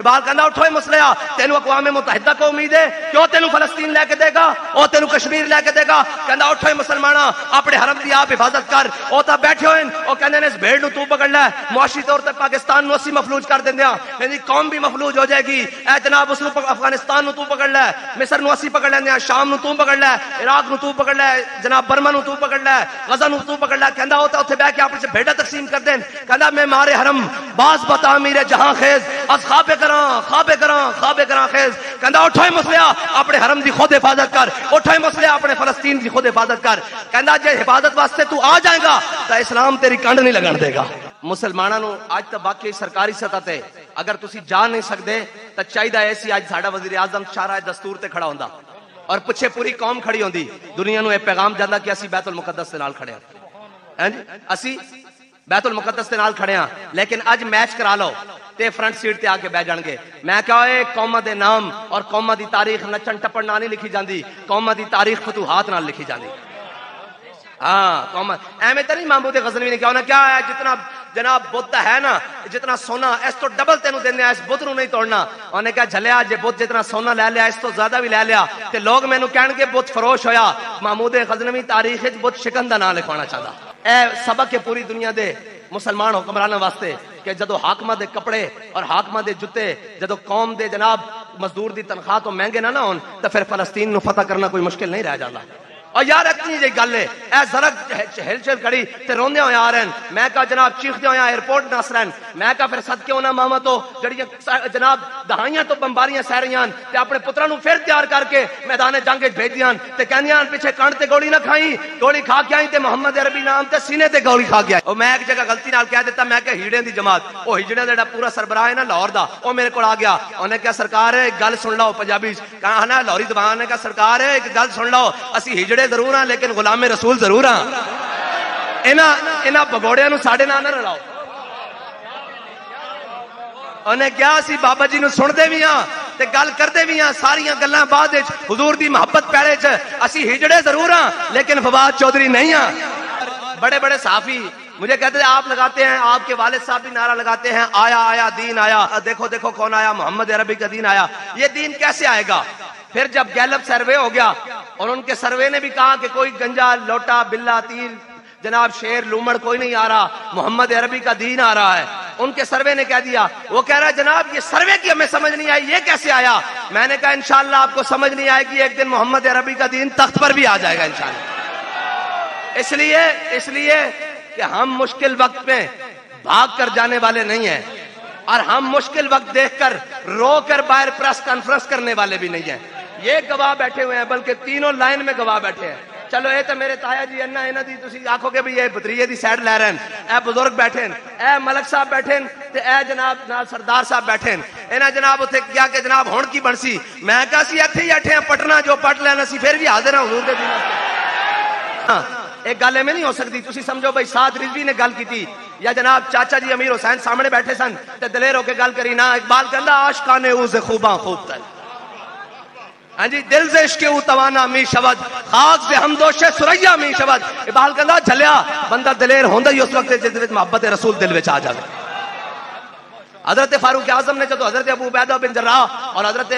اقبال کہندا اٹھو مسلیا تینوں اقوام متحدہ کو امید ہے کہ وہ تینوں فلسطین لے کے دے گا، وہ تینوں کشمیر لے کے دے گا۔ کہندا اٹھو مسلماناں اپنے حرم دی آپ حفاظت کر۔ وہ تا بیٹھے ہوئے وہ کہندے نے اس بھیڑ نو تو پکڑ لے، معاشی طور تے پاکستان نو اسی مفلوج کر دیندیاں، یعنی قوم بھی مفلوج ہو جائے گی۔ اے جناب اس نو افغانستان نو تو پکڑ لے، مصر نو اسی پکڑ لیندیاں، شام نو تو پکڑ لے، عراق نو تو پکڑ لے، جناب برما نو تو پکڑ لے، غزہ نو تو پکڑ لے۔ کہندا وہ تے اوتھے بیٹھ کے آپس وچ بھیڑاں تقسیم کر دین۔ کہندا میں مارے حرم باز بتا میرے جہاں خیز از خواب کراں خیز۔ کہندا اٹھو مسلیا اپنے حرم دی خود حفاظت کر، اٹھو مسلیا اپنے فلسطین دی خود حفاظت کر۔ کہندا جے حفاظت واسطے تو آ جائے گا تو اسلام تیری کنڈ نہیں لگن دے گا۔ مسلماناں نو اج تک باقی سرکاری سطح تے اگر تسی جا نہیں سکدے تو چاہیے ایسی اج ساڈا وزیر اعظم شاہراہ دستور تے کھڑا ہوندا اور پیچھے پوری قوم کھڑی ہوندی، دنیا نو یہ پیغام جاندا کہ اسی بیت المقدس دے نال کھڑے ہاں جی، اسی بیت المقدس دے نال کھڑے ہاں، لیکن اج میچ کرا لو تے فرنٹ سیٹ تے آ کے بیٹھ جان گے۔ میں کہا اے قوماں دے نام اور قوماں دی تاریخ نچن ٹپن نال نہیں لکھی جاندی، قوماں دی تاریخ فتوحات نال لکھی جاندی۔ ہاں قوماں ایویں تے نہیں محمود غزنوی نے کہا نا کیا ہے جتنا جناب بدھ ہے نا جتنا سونا اس تو ڈبل تینوں دینے اس بدھ نو نہیں توڑنا۔ انہوں نے کہا جھلیا جے بدھ جتنا سونا لے لیا اس تو زیادہ بھی لے لیا تے لوگ مینوں کہن گے بدھ فروش ہویا۔ محمود غزنوی تاریخ وچ بدھ شکن دا نام لکھوانا چاہتا۔ اے سبق ہے پوری دنیا دے مسلمان حکمرانوں واسطے کہ جدو حاکماں دے کپڑے اور حاکماں دے جتے جدو قوم دے جناب مزدور دی تنخواہ تو مہنگے نہ ہون تو پھر فلسطین نو فتح کرنا کوئی مشکل نہیں رہ جاتا۔ اور یار اتنی جی گل ہے اے زرک ہلچل کھڑی تے روندے ہوئے آ رہے ہیں۔ میں کہا جناب چیخدے ہوئے ایئرپورٹ نس رہے ہیں۔ میں کہا پھر صدقے ہونا ماما تو جڑیاں جناب دہائیاں تو بمباریاں سہ رہیاں تے اپنے پتراں نو پھر تیار کر کے میدان جنگ وچ بھیج دیاں تے کہندیاں پیچھے کنڈ تے گولی نہ کھائی، گولی کھا کے آئی تے محمد عربی نام تے سینے تے گولی کھا کے آئی۔ اور میں ایک جگہ غلطی نال کہہ دیتا، میں کہ ہیڑے دی جماعت او ہجڑے دا پورا سربراہ ہے نا لاہور دا او میرے کول آ گیا۔ انہوں نے کہا سرکار ایک گل سن لو پنجابی کہا نا لاہوری زبان نے کہا سرکار ایک گل سن لو اسی ہجڑے ضرور ہاں لیکن غلام رسول ضرور ہاں۔ انہاں بگوڑیاں نو ساڈے نال نہ رلاؤ۔ انہیں کیا اسی بابا جی نو سندے بھی ہاں تے گل کردے بھی ہاں، ساریاں گلاں بعد وچ حضور دی محبت پہلے چ اسی ہجڑے ضرور ہاں لیکن فواد چودھری نہیں ہاں۔ بڑے بڑے صحافی مجھے کہتے ہیں آپ لگاتے ہیں، آپ کے والد صاحب بھی نعرہ لگاتے ہیں آیا آیا دین آیا، دیکھو دیکھو کون آیا، محمد عربی کا دین آیا۔ یہ دین کیسے آئے گا؟ پھر جب گیلپ سروے ہو گیا اور ان کے سروے نے بھی کہا کہ کوئی گنجا لوٹا بلا تیر جناب شیر لومڑ کوئی نہیں آ رہا، محمد عربی کا دین آ رہا ہے، ان کے سروے نے کہہ دیا۔ وہ کہہ رہا ہے جناب یہ سروے کی ہمیں سمجھ نہیں آئی، یہ کیسے آیا؟ میں نے کہا انشاءاللہ آپ کو سمجھ نہیں آئے گی، ایک دن محمد عربی کا دین تخت پر بھی آ جائے گا انشاءاللہ۔ اس لیے کہ ہم مشکل وقت میں بھاگ کر جانے والے نہیں ہیں اور ہم مشکل وقت دیکھ کر رو کر باہر پریس کانفرنس کرنے والے بھی نہیں ہیں۔ یہ گواہ بیٹھے ہوئے ہیں بلکہ تینوں لائن میں گواہ بیٹھے ہیں۔ چلو اے تے میرے تایا جی انہاں انہاں دی تسی آکھو گے بھی یہ بطریے دی سائڈ لے رہے ہیں، اے بزرگ بیٹھے ہیں، اے ملک صاحب بیٹھے ہیں تے اے جناب نال سردار صاحب بیٹھے ہیں۔ انہاں جناب اتھے کیا کہ جناب ہن کی بنسی؟ میں کہا سی ایتھے ہی بیٹھے ہیں پٹنا جو پٹ لینا سی پھر بھی حاضر ہیں حضور دے دین واسطے۔ ہاں ایک گل میں نہیں ہو سکتی تسی سمجھو بھائی سعد رضوی نے گل کی تھی یا جناب چاچا جی امیر حسین سامنے بیٹھے سن تے دلیر ہو کے گل کری نا۔ اقبال کہندا عاشقانے او سے خوباں خوب تر ہاں جی دل سے عشق او توانا می شود خاک سے ہمدوش سریا می شود۔ اقبال کہندا جھلیا بندہ دلیر ہوندا ہی اس وقت جس وچ محبت رسول دل وچ آ جاوے۔ حضرت فاروق اعظم نے جدو حضرت ابو عبیدہ بن جراح اور حضرت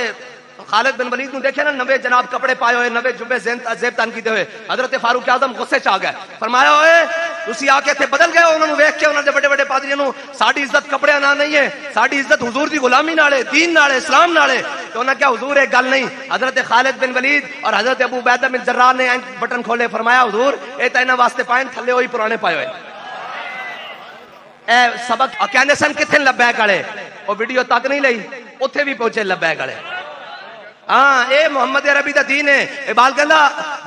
خالد بن ولید نو دیکھے نا نوے جناب کپڑے پائے ہوئے، نوے جبے زیب تن کیتے ہوئے، حضرت فاروق اعظم غصے چ آ گئے، فرمایا اوئے تسی آ کے تے بدل گئے۔ انہوں نے ویکھ کے انہاں دے بڑے بڑے پادریاں نو ساڈی عزت کپڑے نال نہیں ہے، ساڈی عزت حضور دی غلامی نال ہے، دین نال ہے، اسلام نال ہے۔ تو انہاں کہا حضور ایک گل نہیں۔ حضرت خالد بن ولید اور حضرت ابو عبیدہ بن جراح نے بٹن کھولے، فرمایا حضور اے تے انہاں واسطے پائیں تھلے ہوئی پرانے پائے ہوئے۔ اے سبق کہندے سن کتھے لبیک والے، او ویڈیو تک نہیں لئی اوتھے بھی پہنچے لبیک والے۔ ہاں اے محمد عربی دا دین ہے۔ اقبال کہندا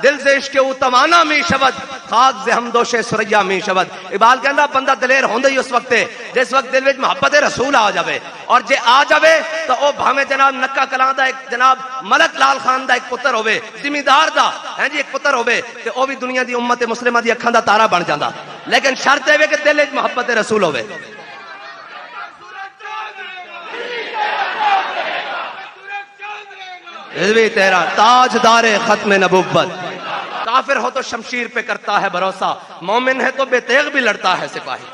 دل سے عشق او توانا می شود خاک سے ہمدوش سریا می شود۔ اقبال کہندا بندہ دلیر ہوندا ہی اس وقت ہے جس وقت دل وچ محبت رسول آ جاوے، اور جے آ جاوے تو او بھاویں جناب نکا کلاں دا ایک جناب ملک لال خان دا ایک پتر ہوے، زمیندار دا ہیں جی ایک پتر ہوے تے او بھی دنیا دی امت مسلمہ دی اکھاں دا تارا بن جاندا، لیکن شرط اے کہ دل وچ محبت رسول ہوے۔ رضوی تیرا تاجدار ختم نبوت، کافر ہو تو شمشیر پہ کرتا ہے بھروسہ، مومن ہے تو بے تیغ بھی لڑتا ہے سپاہی۔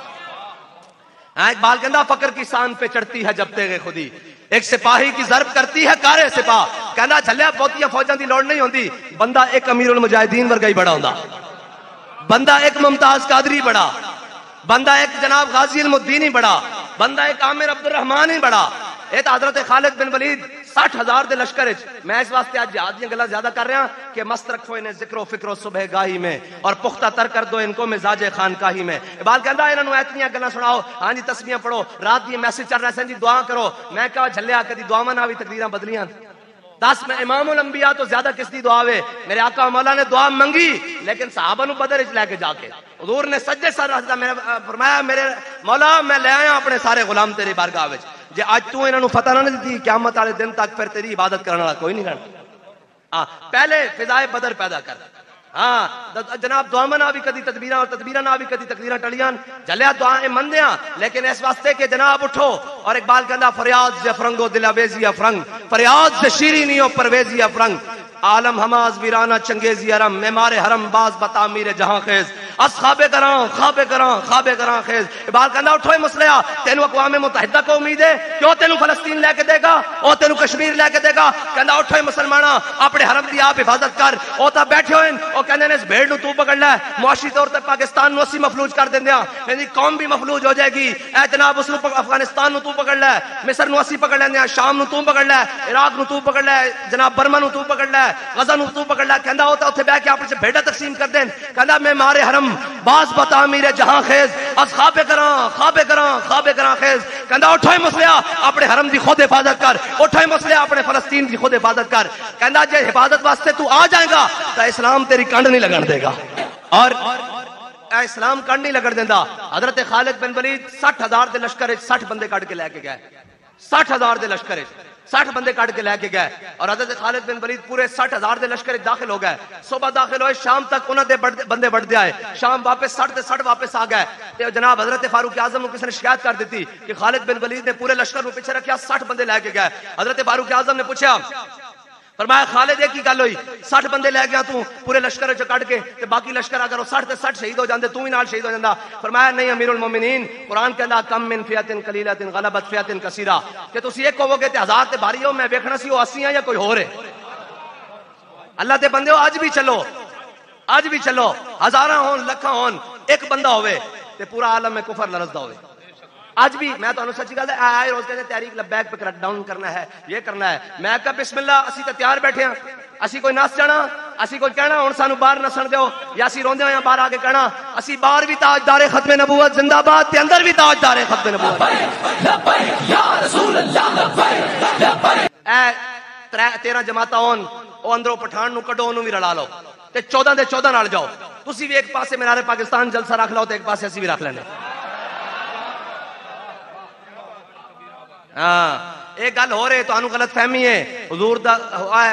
اقبال کہندا فقر کی سان پہ چڑھتی ہے جب تیغ خودی، ایک سپاہی کی ضرب کرتی ہے کارے سپاہ. کہنا جھلیا بہتیاں فوجاں دی لوڑ نہیں ہوندی, بندہ ایک امیر المجاہدین ورگا ہی بڑا ہوندا, بندہ ایک ممتاز قادری بڑا, بندہ ایک جناب غازی المدین ہی بڑا, بندہ ایک عامر عبد الرحمان ہی بڑا. اے تو حضرت خالد بن ولید 60,000 دے لشکر وچ. میں اس واسطے اج جہاد دی گلاں زیادہ کر رہا کہ مست رکھو انہیں ذکر و فکر و صبح گاہی میں, اور پختہ تر کر دو ان کو مزاج خانقاہی میں. اقبال کہندا انہاں نوں ایتنیاں گلاں سناؤ, ہاں جی تسبیحاں پڑھو, رات دی میسج چل رہا سن جی دعا کرو. میں کہا جھلیا کدی دعاواں نال وی تقدیراں بدلیاں؟ دس میں امام الانبیاء تو زیادہ کس دی دعا وے؟ میرے آقا مولا نے دعا منگی لیکن صحابہ نو بدر وچ لے کے جا کے حضور نے سجدے سر رکھدا فرمایا میرے مولا میں لے آیا اپنے سارے غلام تیری بارگاہ وچ, جے اج تو انہاں نو فتح نہ دتی قیامت والے دن تک پھر تیری عبادت کرنے والا کوئی نہیں رہنا. پہلے فضائے بدر پیدا کر. ہاں جناب دعا نہ بھی کدی تدبیراں اور تدبیراں نہ بھی کدی تقدیراں ٹلیاں. جلیا دعائیں مندیاں لیکن اس واسطے کہ جناب اٹھو. اور اقبال کہندا فریاد ز فرنگو دل آویزی افرنگ, فریاد ز شیرینی و پرویزی افرنگ, عالم ہماز ویرانہ چنگیزی حرم, معمار حرم باز بتعمیر جہاں خیز, اس خواب کراں خواب کراں خواب کراں خیز. اقبال کہندا اٹھو اے مسلیا, تینو اقوام متحدہ کو امید ہے کیوں تینو فلسطین لے کے دے گا, او تینو کشمیر لے کے دے گا. کہندا اٹھو اے مسلماناں اپنے حرم دی آپ حفاظت کر. او تا بیٹھے ہوئے او کہندے نے اس بھیڑ نو تو پکڑ لے, معاشی طور تے پاکستان نو اسی مفلوج کر دیندے ہاں, یعنی قوم بھی مفلوج ہو جائے گی. اے جناب اس نو افغانستان نو تو پکڑ لے, مصر نو اسی پکڑ لیندے ہاں, شام نو تو پکڑ لے, عراق نو تو پکڑ لے, جناب برما نو تو پکڑ لے, غزہ نو تو پکڑ لے. کہندا ہوتا اوتھے بیٹھ کے اپنے بھیڑا تقسیم کر دین. کہندا میں مارے حرم باز بتعمیر جہاں خیز, اس خواب کراں خواب کراں خواب کراں خیز. کہندا اٹھو اے مسلیا اپنے حرم دی خود حفاظت کر, اٹھو اے مسلیا اپنے فلسطین دی خود حفاظت کر. کہندا جے حفاظت واسطے تو آ جائے گا تو اسلام تیری کنڈ نہیں لگن دے گا, اور اسلام کنڈ نہیں لگن دیندا. حضرت خالد بن ولید 60,000 دے لشکر 60 بندے کٹ کے لے کے گئے, 60,000 دے لشکر 60 بندے کٹ کے لے کے گئے. اور حضرت خالد بن ولید پورے 60,000 دے لشکر داخل ہو گئے. صبح داخل ہوئے, شام تک انہاں دے بندے بڑھتے آئے, شام واپس 60 تے 60 واپس آ گئے. تے جناب حضرت فاروق اعظم کو کسی نے شکایت کر دیتی کہ خالد بن ولید نے پورے لشکر کو پیچھے رکھیا, 60 بندے لے کے گئے. حضرت فاروق اعظم نے پوچھا, فرمایا خالد یہ کی گل ہوئی, 60 بندے لے گیا تو پورے لشکر چ کٹ کے, تے باقی لشکر اگر 60 تے 60 شہید ہو جاندے تو بھی نال شہید ہو جاندا. فرمایا نہیں امیر المومنین, قرآن کہندا کم من فئۃ قلیلۃ غلبت فئۃ کثیرہ, کہ تسی ایک ہوو گے تے 1000 تے بھاری ہو, میں ویکھنا سی او 80 یا کوئی ہور ہے. اللہ دے بندے اج بھی چلو, اج بھی چلو, ہزاراں ہون لکھاں ہون, ایک بندہ ہوئے تے پورا عالم میں کفر لرزدا ہوئے. آج بھی میں تو سچی گل ہے, آئے روز کہتے تحریک لبیک پہ کریک ڈاؤن کرنا ہے, یہ کرنا ہے. میں کہا بسم اللہ, اسی تے تیار بیٹھے ہیں, اسی کوئی نس جانا, اسی کوئی کہنا ہن سانو باہر نسن دیو, یا اسی روندے ہوئے باہر آ کے کہنا اسی باہر بھی تاجدار ختم نبوت زندہ باد, تے اندر بھی تاجدار ختم نبوت. یا رسول اللہ اے 13 جماعتاں ہون, او اندروں پٹھان نو کڈو, اونوں وی رلا لو, تے 14 دے 14 نال جاؤ. تسی بھی ایک پاسے مینار پاکستان جلسہ رکھ لو تے ایک پاسے اسی بھی رکھ لینے. ہاں ایک گل ہو رہے تو انو غلط فہمی ہے, حضور دا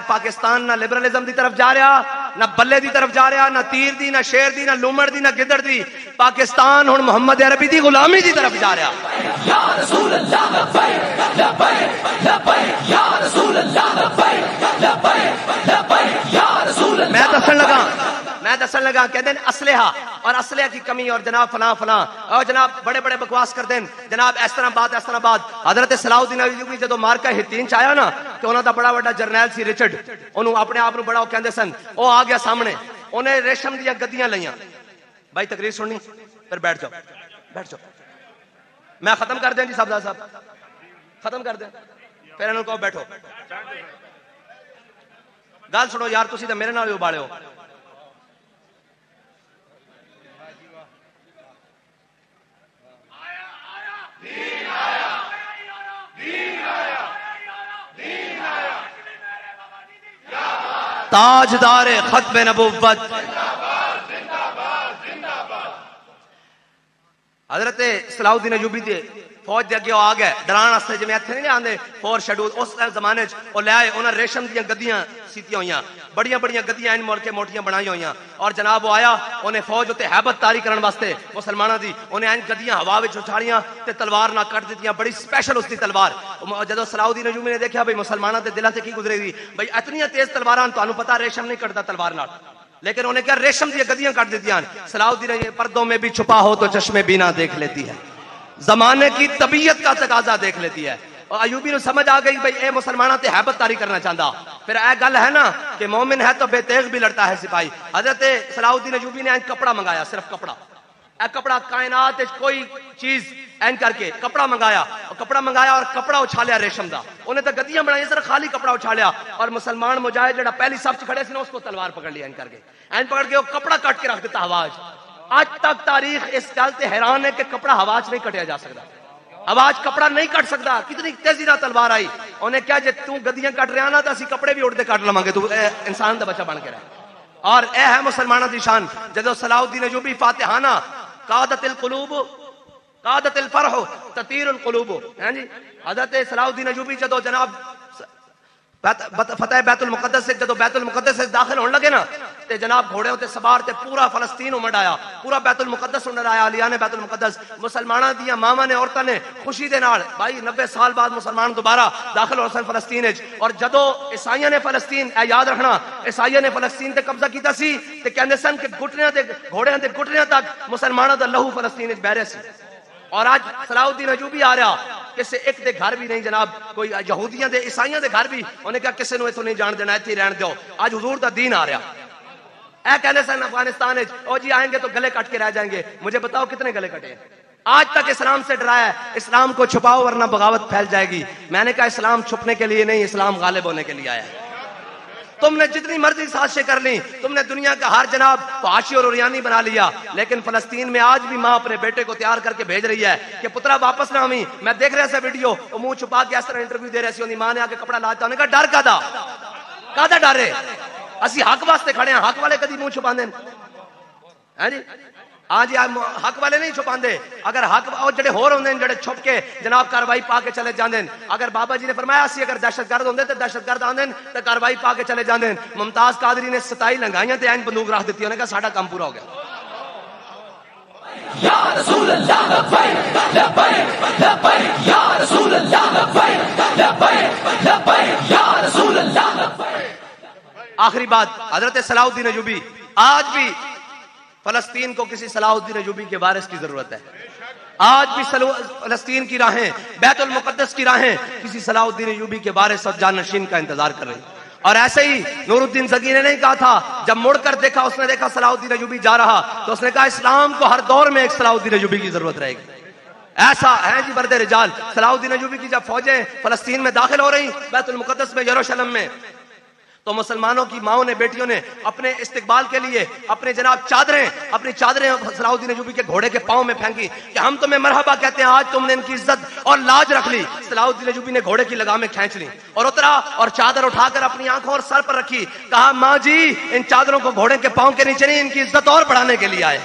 پاکستان نہ لبرلزم دی طرف جا رہا, نہ بلے دی طرف جا رہا, نہ تیر دی, نہ شیر دی, نہ لومڑ دی, نہ گدڑ دی. پاکستان ہن محمد عربی دی غلامی دی طرف جا رہا. یا رسول اللہ لبیک لبیک لبیک یا رسول اللہ لبیک لبیک لبیک یا رسول اللہ. میں دسن لگا کہتے ہیں اسلحہ اور اسلحہ کی کمی, اور جناب فلاں فلاں, اور جناب بڑے بڑے بکواس کر دیں جناب اس طرح بات اس طرح بات. حضرت صلاح الدین ایوبی جدو مارکا ہتین چ آیا نا, تو انہوں دا بڑا بڑا جرنیل سی رچرڈ, انہوں اپنے آپ نو بڑا وہ کہندے سن, وہ آ گیا سامنے, انہیں ریشم دیا گدیاں لئیاں. بھائی تقریر سننی پھر بیٹھ جاؤ, بیٹھ جاؤ, میں ختم کر دیں جی صاحب ختم کر دیں, پھر انہوں کو بیٹھو. گل سنو یار, تسی تے میرے نال ہی ابالے ہو. تاجدار ختم نبوت حضرت صلاح الدین ایوبی دے فوج دے اگے آ گئے ڈران واسطے, جویں ایتھے نہیں آندے فور شیڈول, اس زمانے چ او لے آئے. انہاں ریشم دیاں گدیاں سیتیاں ہوئیاں, بڑیاں بڑیاں گدیاں ان مڑ کے موٹیاں بنائی ہوئیاں. اور جناب وہ آیا, انہیں فوج تے ہیبت طاری کرن واسطے مسلماناں دی, انہیں ان گدیاں ہوا وچ اچھاڑیاں تے تلوار نہ کٹ دتیاں, بڑی سپیشل اس دی تلوار. جدوں صلاح الدین ایوبی نے دیکھا بھئی مسلماناں دے دلاں تے کی گزرے گی, بھئی اتنی تیز تلواراں, تانوں پتہ ریشم نہیں کٹدا تلوار نال, لیکن انہیں کیا ریشم دی گدیاں کٹ دتیاں. صلاح الدین پردوں میں بھی چھپا ہو تو چشم بینا دیکھ لیتی ہے, زمانے کی طبیعت کا تقاضا دیکھ لیتی ہے. اور ایوبی نو سمجھ آ گئی بھئی اے مسلمانہ تے حیبت تاری کرنا چاہتا. پھر اے گل ہے نا کہ مومن ہے تو بے تیغ بھی لڑتا ہے سپاہی. حضرت صلاح الدین ایوبی نے کپڑا منگایا, صرف کپڑا. اے کپڑا کائنات کوئی چیز این کر کے کپڑا منگایا, اور کپڑا منگایا اور کپڑا اچھالیا ریشم دا. انہیں تو گدیاں بنائی, صرف خالی کپڑا اچھالیا, اور مسلمان مجاہد جڑا پہلی صف چ کھڑے سے نا اس کو تلوار پکڑ لیا این کر کے. این پکڑ کے وہ کپڑا کٹ کے رکھ دیتا ہوا. آج تک تاریخ اس گل تے حیران ہے کہ کپڑا ہوا چ نہیں کٹیا جا سکتا. آواز کپڑا نہیں کٹ سکتا. کتنی تیزی نہ تلوار آئی. انہیں کیا جے تو گدیاں کٹ رہا نا تو اسی کپڑے بھی اڑتے کٹ لواں گے, تو انسان دا بچہ بن کے رہے. اور اے ہے مسلمانوں دی شان. جدو صلاح الدین ایوبی فاتحانہ قادت القلوب قادت الفرح تطیر القلوب, ہیں جی. حضرت صلاح الدین ایوبی جدو جناب فتح بیت المقدس سے جدو بیت المقدس سے داخل ہونے لگے نا تے جناب گھوڑے ہوتے سوار تے پورا فلسطین امڑ آیا, پورا بیت المقدس امڑ آیا, الیان بیت المقدس. مسلمانہ دیا ماما نے عورتوں نے خوشی دے نال بھائی 90 سال بعد مسلمان دوبارہ داخل ہو سن فلسطین وچ. اور جدو عیسائیاں نے فلسطین, اے یاد رکھنا, عیسائیاں نے فلسطین تے قبضہ کیتا سی تے کہندے سن کہ گھٹنیاں تے گھوڑیاں تے گھٹنیاں تک مسلماناں دا لہو فلسطین وچ بہ رہا سی. اور آج صلاح الدین ایوبی آ رہا, کسے ایک دے گھر بھی نہیں جناب, کوئی یہودیاں دے عیسائیاں دے گھر بھی انہیں کہا کسے نو ایتھوں نہیں جان دینا, ایتھے رہن دیو. آج حضور دا دین آ رہا. اے کہنے سن افغانستان وچ او جی آئیں گے تو گلے کٹ کے رہ جائیں گے. مجھے بتاؤ کتنے گلے کٹے. آج تک اسلام سے ڈرایا ہے, اسلام کو چھپاؤ ورنہ بغاوت پھیل جائے گی. میں نے کہا اسلام چھپنے کے لیے نہیں, اسلام غالب ہونے کے لیے آیا ہے. تم نے جتنی مرضی سازشیں کر لی, تم نے دنیا کا ہر جناب فحاشی اور عریانی بنا لیا, لیکن فلسطین میں آج بھی ماں اپنے بیٹے کو تیار کر کے بھیج رہی ہے کہ پترا واپس نہ آویں. میں دیکھ رہا سا ویڈیو, وہ منہ چھپا کے اس طرح انٹرویو دے رہے سی, انہی ماں نے آ کے کپڑا لاتا. انہوں نے کہا ڈر کادا ڈر ہے, اسی حق واسطے کھڑے ہیں. حق والے کدی منہ چھپا دیں ہیں جی. ہاں جی حق والے نہیں چھپا دے. اگر حق جڑے ہور ہوندے ہیں جڑے چھپ کے جناب کاروائی پا کے چلے جاندے ہیں. اگر بابا جی نے فرمایا اسی اگر دہشت گرد ہوندے تے دہشت گرد آندے تے کاروائی پا کے چلے جاندے ہیں. ممتاز قادری نے 27 لنگائیاں تے این بندوق رکھ دتی, انہوں نے کہا ساڈا کام پورا ہو گیا. یا رسول اللہ لبیک لبیک لبیک یا رسول اللہ لبیک لبیک لبیک یا رسول اللہ لبیک. آخری بات, حضرت صلاح الدین ایوبی, آج بھی فلسطین کو کسی صلاح الدین ایوبی کے وارث کی ضرورت ہے. آج بھی فلسطین کی راہیں, بیت المقدس کی راہیں کسی صلاح الدین ایوبی کے وارث اور جانشین کا انتظار کر رہی. اور ایسے ہی نور الدین زکی نے نہیں کہا تھا, جب مڑ کر دیکھا, اس نے دیکھا صلاح الدین ایوبی جا رہا تو اس نے کہا اسلام کو ہر دور میں ایک صلاح الدین ایوبی کی ضرورت رہے گی. ایسا ہے جی برد رجال. صلاح الدین ایوبی کی جب فوجیں فلسطین میں داخل ہو رہی, بیت المقدس میں, یروشلم میں, تو مسلمانوں کی ماؤں نے, بیٹیوں نے اپنے استقبال کے لیے اپنے جناب اپنی چادریں صلاح الدین ایوبی کے گھوڑے کے پاؤں میں پھینکی کہ ہم تمہیں مرحبا کہتے ہیں, آج تم نے ان کی عزت اور لاج رکھ لی. صلاح الدین ایوبی نے گھوڑے کی لگامیں کھینچ لی اور اترا اور چادر اٹھا کر اپنی آنکھوں اور سر پر رکھی. کہا ماں جی ان چادروں کو گھوڑے کے پاؤں کے نیچے نہیں, ان کی عزت اور بڑھانے کے لیے آئے.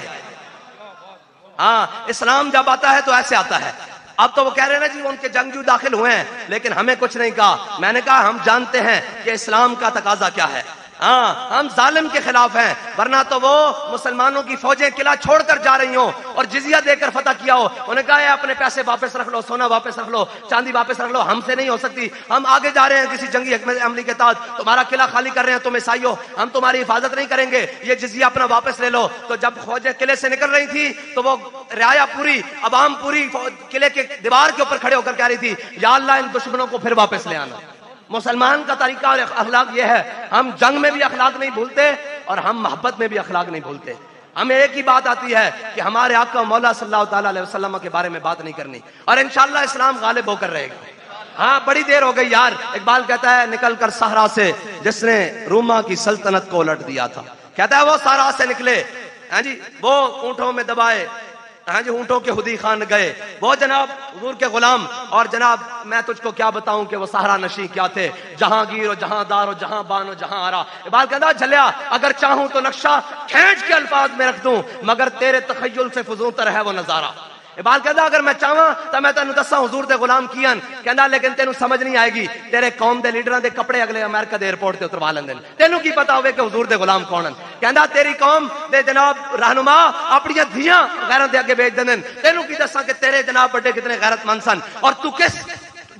ہاں اسلام جب آتا ہے تو ایسے آتا ہے. اب تو وہ کہہ رہے ہیں نا جی ان کے جنگجو داخل ہوئے ہیں, لیکن ہمیں کچھ نہیں کہا. میں نے کہا ہم جانتے ہیں کہ اسلام کا تقاضا کیا ہے. ہاں ہم ظالم کے خلاف ہیں, ورنہ تو وہ مسلمانوں کی فوجیں قلعہ چھوڑ کر جا رہی ہوں اور جزیہ دے کر فتح کیا ہو. انہوں نے کہا اپنے پیسے واپس رکھ لو, سونا واپس رکھ لو, چاندی واپس رکھ لو, ہم سے نہیں ہو سکتی. ہم آگے جا رہے ہیں کسی جنگی حکمت عملی کے تحت, تمہارا قلعہ خالی کر رہے ہیں تم عیسائی ہو, ہم تمہاری حفاظت نہیں کریں گے, یہ جزیہ اپنا واپس لے لو. تو جب فوجیں قلعے سے نکل رہی تھی تو وہ رعایا پوری, عوام پوری قلعے کے دیوار کے اوپر کھڑے ہو کر کہہ رہی تھی یا اللہ ان دشمنوں کو پھر واپس لے آنا. مسلمان کا طریقہ اور اخلاق یہ ہے, ہم جنگ میں بھی اخلاق نہیں بھولتے اور ہم محبت میں بھی اخلاق نہیں بھولتے. ہمیں ایک ہی بات آتی ہے کہ ہمارے آقا مولا صلی اللہ تعالی علیہ وسلم کے بارے میں بات نہیں کرنی, اور انشاءاللہ اسلام غالب ہو کر رہے گا. ہاں بڑی دیر ہو گئی یار. اقبال کہتا ہے نکل کر صحرا سے جس نے روما کی سلطنت کو الٹ دیا تھا. کہتا ہے وہ صحرا سے نکلے, ہاں جی, وہ اونٹوں میں دبائے, ہاں جی, اونٹوں کے خودی خان گئے, وہ جناب حضور کے غلام. اور جناب میں تجھ کو کیا بتاؤں کہ وہ صحرا نشیں کیا تھے, جہانگیر و جہاں دار و جہاں بان و جہاں آرا. اقبال کہتا جھلیا اگر چاہوں تو نقشہ کھینچ کے الفاظ میں رکھ دوں, مگر تیرے تخیل سے فزوں تر ہے وہ نظارہ. اقبال کہتا اگر میں چاہواں تو میں تینوں دساں حضور دے غلام کیان, کہندا لیکن تینوں سمجھ نہیں آئے گی, تیرے قوم دے لیڈراں دے کپڑے اگلے امریکہ دے ایئرپورٹ تے اتروا لیندے نے, تینوں کی پتہ ہوے کہ حضور دے غلام کون ہیں. کہندا تیری قوم دے جناب رہنما اپنی دھیاں غیراں دے اگے بیچ دیندے, تینوں کی دساں کہ تیرے جناب بڑے کتنے غیرت مند سن, اور تو کس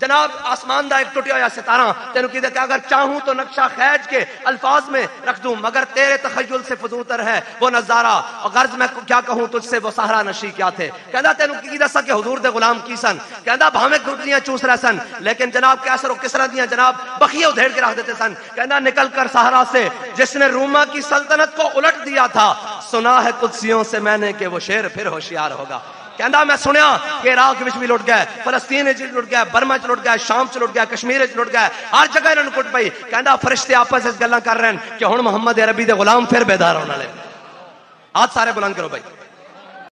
جناب آسمان دا ایک ٹوٹیا ہوا ستارہ تینوں کی کہ اگر چاہوں تو نقشہ خیج کے الفاظ میں رکھ دوں، مگر تیرے تخیل سے فزوتر ہے وہ نظارہ، اور غرض میں کیا کہوں تجھ سے وہ صحرا نشی کیا تھے۔ کہندا تینوں کی دسا کہ حضور دے غلام کی سن، کہندا بھاویں گھٹنیاں چوس رہے سن لیکن جناب کیسر و کسرا دیاں جناب بخیے ادھیڑ کے رکھ دیتے سن۔ کہندا نکل کر صحرا سے جس نے روما کی سلطنت کو الٹ دیا تھا، سنا ہے قدسیوں سے میں نے کہ وہ شیر پھر ہوشیار ہوگا۔ کہندا میں سنیا کہ عراق وچ بھی لٹ گئے، فلسطین وچ لٹ گئے، برما وچ لٹ گئے، شام وچ لٹ گئے، کشمیر وچ لٹ گئے، ہر جگہ انہاں نوں کٹ پئی۔ کہندا فرشتے آپس وچ گلاں کر رہے ہیں کہ ہن محمد عربی دے غلام پھر بیدار ہونے والے۔ ہاتھ سارے بلند کرو بھائی۔